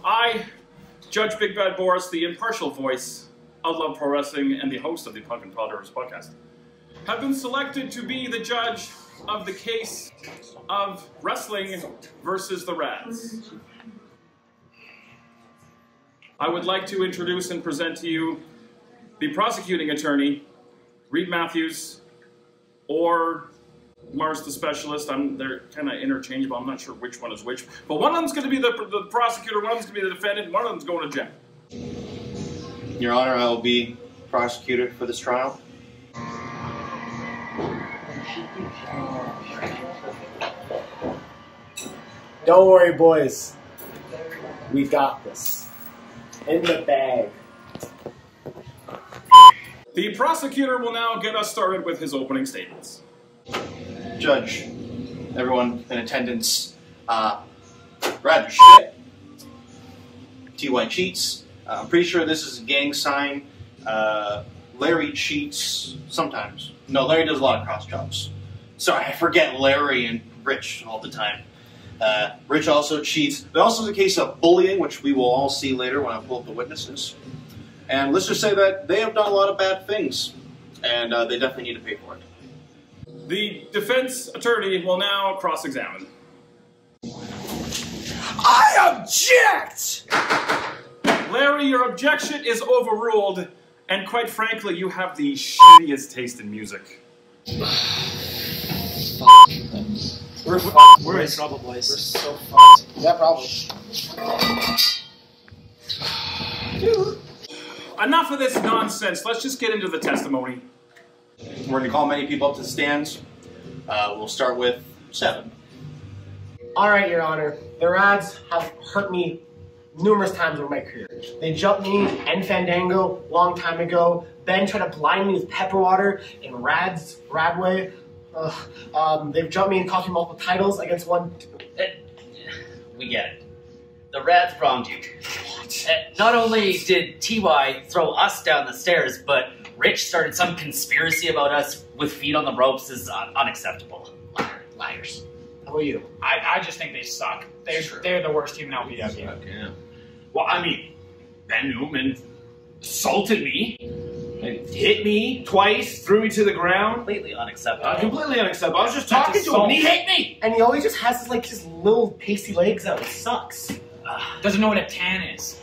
I, Judge Big Bad Boris, the impartial voice of Love Pro Wrestling and the host of the Punk and Podders podcast, have been selected to be the judge of the case of wrestling versus the RADZ. I would like to introduce and present to you the prosecuting attorney, Reid Matthews, or Marz The Specialist. They're kind of interchangeable. I'm not sure which one is which. But one of them's going to be the prosecutor, one of them's going to be the defendant, one of them's going to jail. Your Honor, I will be prosecuted for this trial. Don't worry, boys. We got this. In the bag. The prosecutor will now get us started with his opening statements. Judge, everyone in attendance, Brad, shit. TY cheats. I'm pretty sure this is a gang sign. Larry cheats sometimes. No, Larry does a lot of cross jobs. Sorry, I forget Larry and Rich all the time. Rich also cheats. There also is a case of bullying, which we will all see later when I pull up the witnesses. And let's just say that they have done a lot of bad things, and they definitely need to pay for it. The defense attorney will now cross-examine. I object! Larry, your objection is overruled, and quite frankly, you have the shittiest taste in music. We're in trouble, boys. We're so fucked. Yeah, probably. Dude. Enough of this nonsense. Let's just get into the testimony. We're going to call many people up to the stands. We'll start with 7. Alright, Your Honor. The RADZ have hurt me numerous times over my career. They jumped me and Fandango a long time ago. Ben tried to blind me with pepper water in Radway. They've jumped me and cost me multiple titles against one. We get it. The RADZ wronged you. Not only did TY throw us down the stairs, but Rich started some conspiracy about us with feet on the ropes is unacceptable. Liars. How about you? I just think they suck. They're the worst team in LPW. Yeah. Well, I mean, Ben Newman assaulted me, hit me twice, threw me to the ground. Completely unacceptable. Completely unacceptable. I was just talking to him, and he hit me! And he always just has his little pasty legs out. It sucks. Doesn't know what a tan is.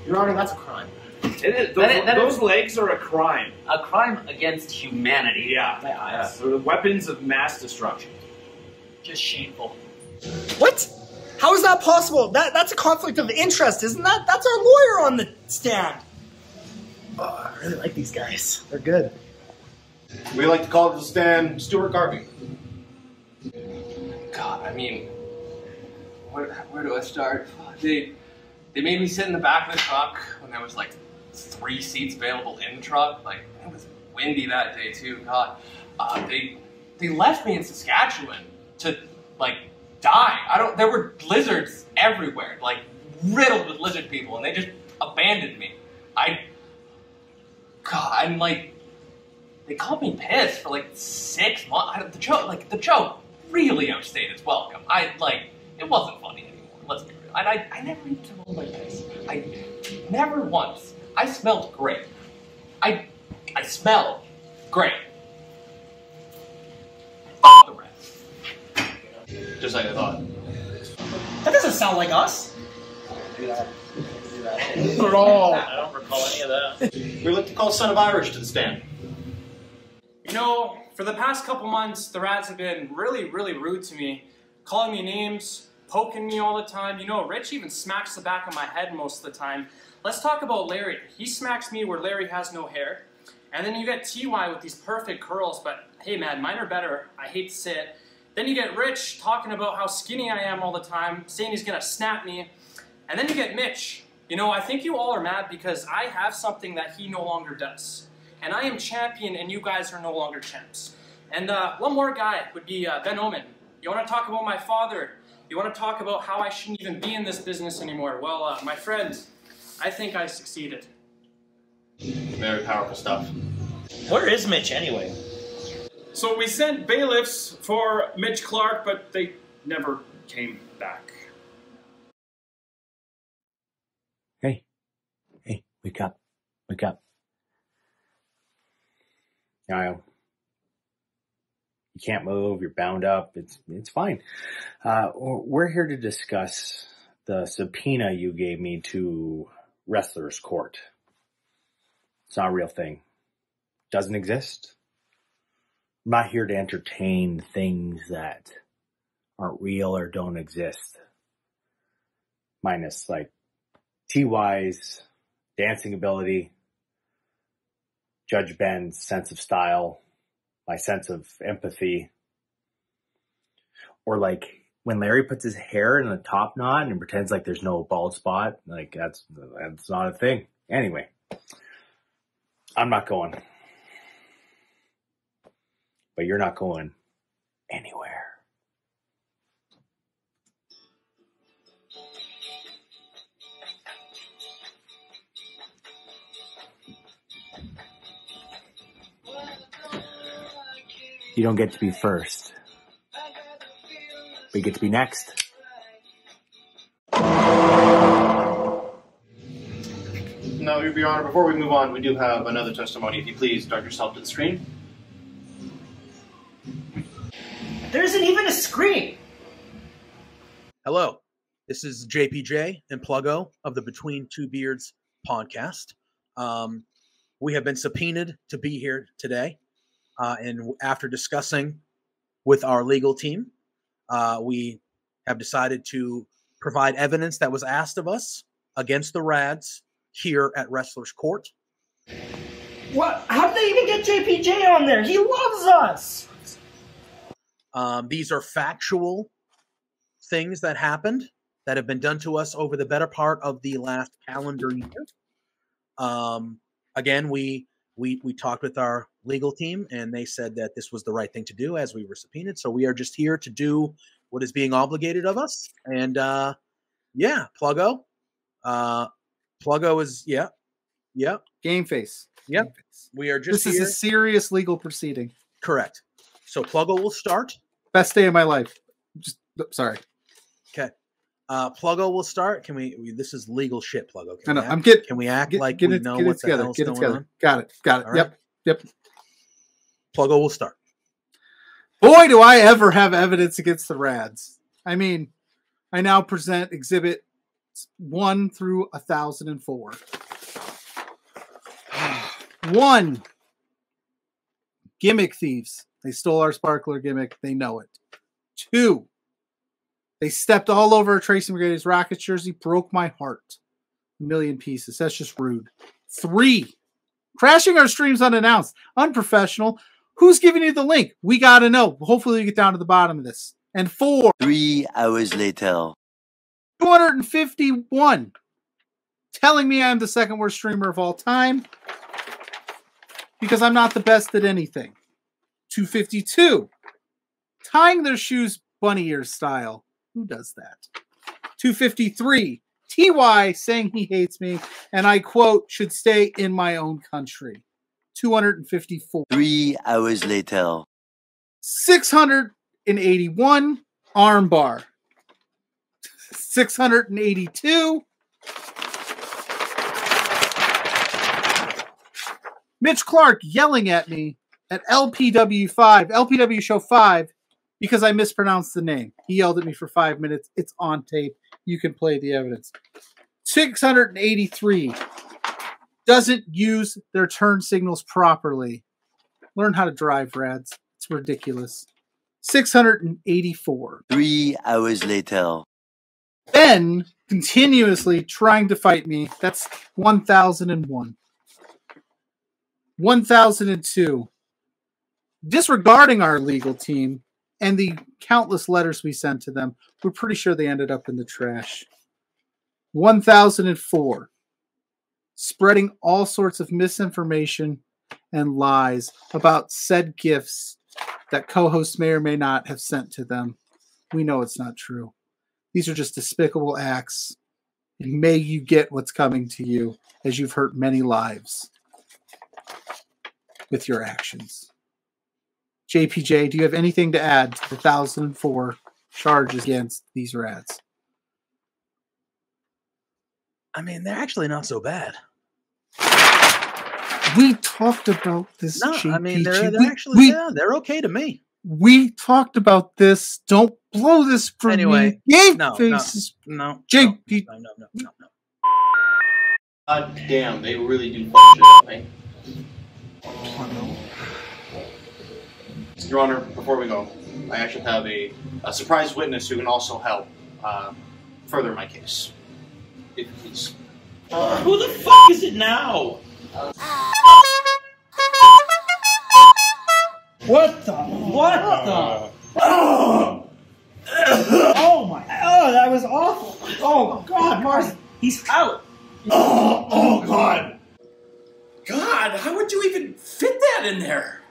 Your Honor, that's a crime. It is. Those legs are a crime. A crime against humanity. Yeah. My eyes. They're weapons of mass destruction. Just shameful. What? How is that possible? That's a conflict of interest, isn't that? That's our lawyer on the stand. Oh, I really like these guys. They're good. We'd like to call to the stand Stewart Garvey. God, I mean, where do I start? They made me sit in the back of the truck when there was like 3 seats available in the truck. Like, it was windy that day too. God, they left me in Saskatchewan to like die. There were lizards everywhere, like riddled with lizard people, and they just abandoned me. I'm like, they called me pissed for like 6 months. The joke really outstayed its welcome. It wasn't funny anymore. Let's be real. I never even told my piss. Never once. I smelled great. I smelled great. Fuck the rest. Just like I thought. That doesn't sound like us. Do that. At all. I don't recall any of that. We'd like to call Son of Irish to the stand. You know, for the past couple months, the RADZ have been really, really rude to me. Calling me names, poking me all the time. You know, Rich even smacks the back of my head most of the time. Let's talk about Larry. He smacks me where Larry has no hair. And then you get TY with these perfect curls, but hey man, mine are better. I hate to say it. Then you get Rich talking about how skinny I am all the time, saying he's gonna snap me. And then you get Mitch. You know, I think you all are mad because I have something that he no longer does. And I am champion and you guys are no longer champs. And one more guy would be Ben Omen. You want to talk about my father? You want to talk about how I shouldn't even be in this business anymore? Well, my friend, I think I succeeded. Very powerful stuff. Where is Mitch anyway? So we sent bailiffs for Mitch Clarke, but they never came back. Hey, wake up. Wake up. Now, you can't move, you're bound up, it's fine. We're here to discuss the subpoena you gave me to Wrestler's Court. It's not a real thing. Doesn't exist. I'm not here to entertain things that aren't real or don't exist. Minus, like, TY's dancing ability, Judge Ben's sense of style, my sense of empathy. Or like when Larry puts his hair in a top knot and pretends like there's no bald spot, like that's not a thing. Anyway, I'm not going. But you're not going anywhere. You don't get to be first, but you get to be next. No, Your Honor, before we move on, we do have another testimony. If you please, dart yourself to the screen. There isn't even a screen. Hello, this is JPJ and Pluggo of the Between Two Beards podcast. We have been subpoenaed to be here today. And after discussing with our legal team, we have decided to provide evidence that was asked of us against the RADZ here at Wrestler's Court. What? How did they even get JPJ on there? He loves us. These are factual things that happened that have been done to us over the better part of the last calendar year. Again, we talked with our legal team, and they said that this was the right thing to do as we were subpoenaed. So we are just here to do what is being obligated of us. And yeah, Pluggo. Pluggo is, yeah. Game face. Yep. Game face. We are just This here. is a serious legal proceeding. Correct. So Pluggo will start. Best day of my life. Just sorry. Okay. Pluggo will start. Can we this is legal shit, Pluggo. I know. Can we act like we know what the hell's going on? Got it. All right. Yep. Pluggo will start. Boy, do I ever have evidence against the RADZ. I mean, I now present exhibit 1 through 1004. 1. Gimmick thieves. They stole our sparkler gimmick. They know it. 2. They stepped all over Tracy McGrady's Rockets jersey. Broke my heart. A million pieces. That's just rude. 3. Crashing our streams unannounced. Unprofessional. Who's giving you the link? We got to know. Hopefully you get down to the bottom of this. And 4. 3 hours later. 251. Telling me I'm the second worst streamer of all time. Because I'm not the best at anything. 252. Tying their shoes bunny ears style. Who does that? 253. TY saying he hates me, and I quote, should stay in my own country. 254. 3 hours later. 681. Armbar. 682. Mitch Clarke yelling at me at LPW show 5, because I mispronounced the name. He yelled at me for 5 minutes. It's on tape. You can play the evidence. 683. Doesn't use their turn signals properly. Learn how to drive, RADZ. It's ridiculous. 684. 3 hours later. Ben continuously trying to fight me. That's 1001. 1002. Disregarding our legal team and the countless letters we sent to them, we're pretty sure they ended up in the trash. 1004. Spreading all sorts of misinformation and lies about said gifts that co-hosts may or may not have sent to them. We know it's not true. These are just despicable acts. And may you get what's coming to you, as you've hurt many lives with your actions. JPJ, do you have anything to add to the 1004 charges against these RADZ? I mean, they're actually not so bad. We talked about this. No, JPG. I mean, they're actually, yeah, they're okay to me. We talked about this. Don't blow this for Anyway, me. Game no, faces. no, JP. No. God damn, they really do fuck shit up, eh? Your Honor, before we go, I actually have a surprise witness who can also help further my case. If you please. Who the fuck is it now? What the? What the? Oh my! Oh, that was awful. Oh God, Marz, he's out. Oh God! God, how would you even fit that in there?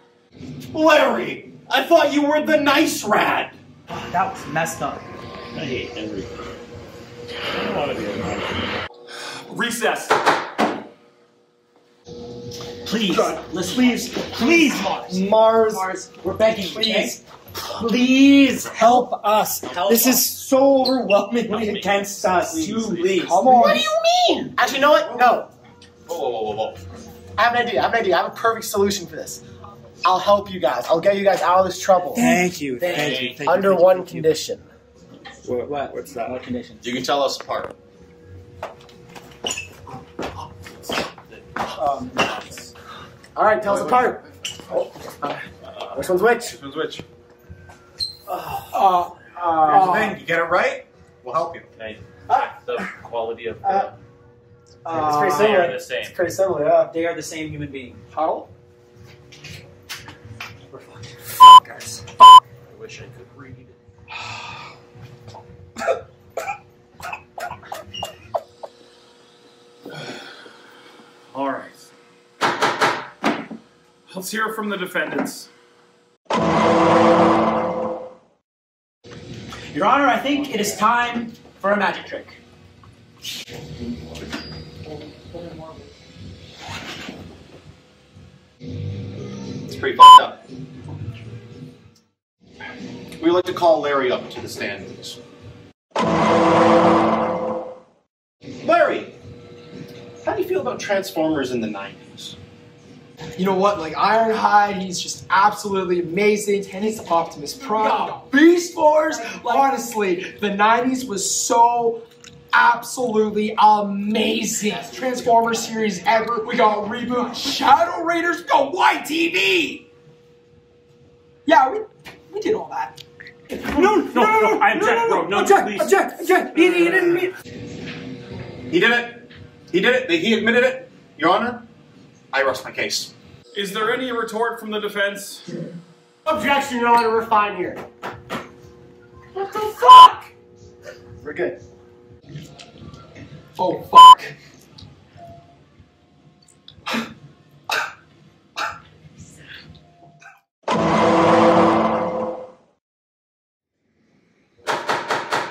Larry, I thought you were the nice rat. That was messed up. I hate everything. I don't want to be alive. Recess. Please, please, Marz, we're begging you, please. Please help us. This is so overwhelmingly against us. Please. Come on. What do you mean? Actually, you know what? No. Whoa. I have an idea. I have a perfect solution for this. I'll help you guys. I'll get you guys out of this trouble. Thank you. Thank you. Under one condition. What's that? What condition? You can tell us apart. All right, tell us apart. Which one's which? Which one's which? Here's the thing, you get it right, we'll help you. The quality of the... It's pretty similar. They are the same. It's pretty similar, yeah. They are the same human being. How? Guys. I wish I could read. All right. Let's hear from the defendants. Your Honor, I think it is time for a magic trick. It's pretty fucked up. We'd like to call Larry up to the stand, please. Larry, how do you feel about Transformers in the 90s? You know what? Like Ironhide, he's just absolutely amazing. And he's Optimus Prime. Beast Wars. Honestly, the 90s was so absolutely amazing. Transformers series ever. We got Reboot, Shadow Raiders, we got YTV. Yeah, we did all that. No, I object, bro. No, object. He didn't mean. He did it. He admitted it. Your Honor, I rest my case. Is there any retort from the defense? Objection, Your Honor. We're fine here. What the fuck? We're good. Oh, fuck.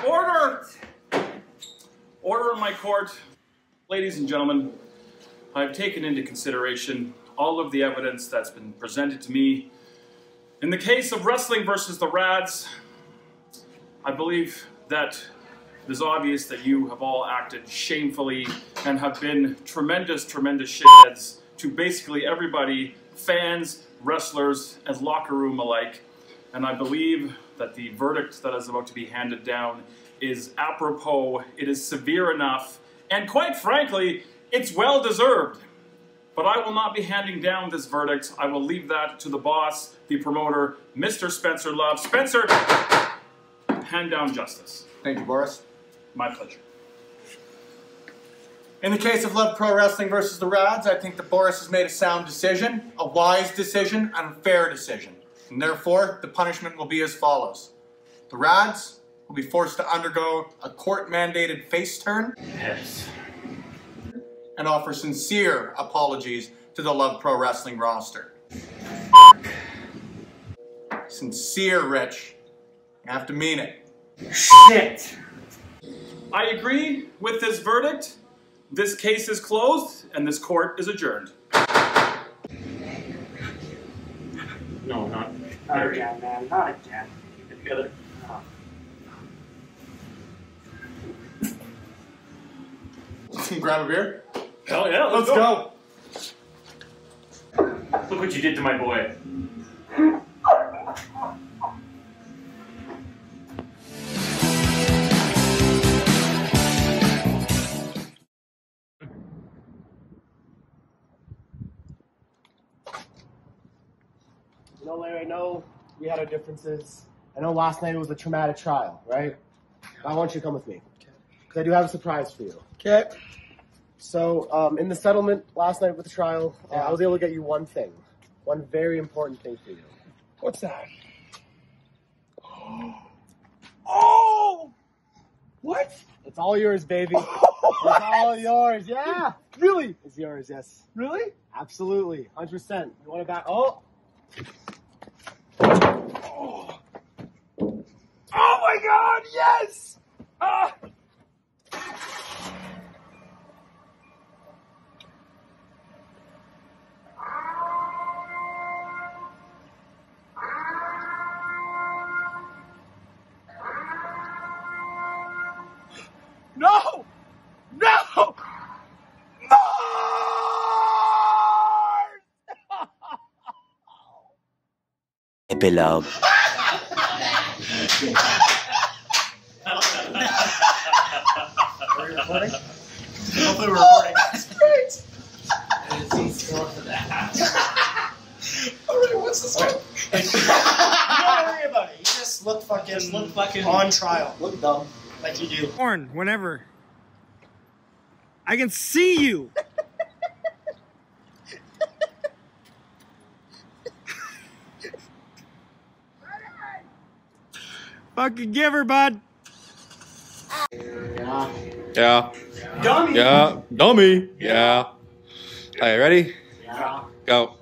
Order! Order in my court. Ladies and gentlemen, I've taken into consideration all of the evidence that's been presented to me. In the case of wrestling versus the RADZ, I believe that it is obvious that you have all acted shamefully and have been tremendous shitheads to basically everybody, fans, wrestlers, and locker room alike. And I believe that the verdict that is about to be handed down is apropos, it is severe enough, and quite frankly, it's well deserved. But I will not be handing down this verdict. I will leave that to the boss, the promoter, Mr. Spencer Love. Spencer, hand down justice. Thank you, Boris. My pleasure. In the case of Love Pro Wrestling versus the RADZ, I think that Boris has made a sound decision, a wise decision, and a fair decision. And therefore, the punishment will be as follows. The RADZ will be forced to undergo a court-mandated face turn. Yes. And offer sincere apologies to the Love Pro Wrestling roster. Sincere, Rich. You have to mean it. Shit! I agree with this verdict. This case is closed, and this court is adjourned. No, not again, man. Not again. You gotta... Grab a beer? Hell yeah, let's go. Look what you did to my boy. You know, Larry, I know we had our differences. I know last night it was a traumatic trial, right? I want you to come with me. Because I do have a surprise for you. Okay. So, in the settlement last night with the trial, I was able to get you one thing. One very important thing for you. What's that? Oh! What? It's all yours, baby. It's all yours, yeah. Really? It's yours, yes. Really? Absolutely, 100%. You want it back? Oh! Oh my God! Yes! Ah! No! No! Epilogue. Are we recording? Hopefully we're recording. That's great! Alright, what's this one? Don't worry about it. You just look fucking on trial. Look dumb. Like you do. Born whenever. I can see you. Fucking give her, bud. Yeah. Dummy. Yeah. Dummy. Yeah. All right, ready? Yeah. Go.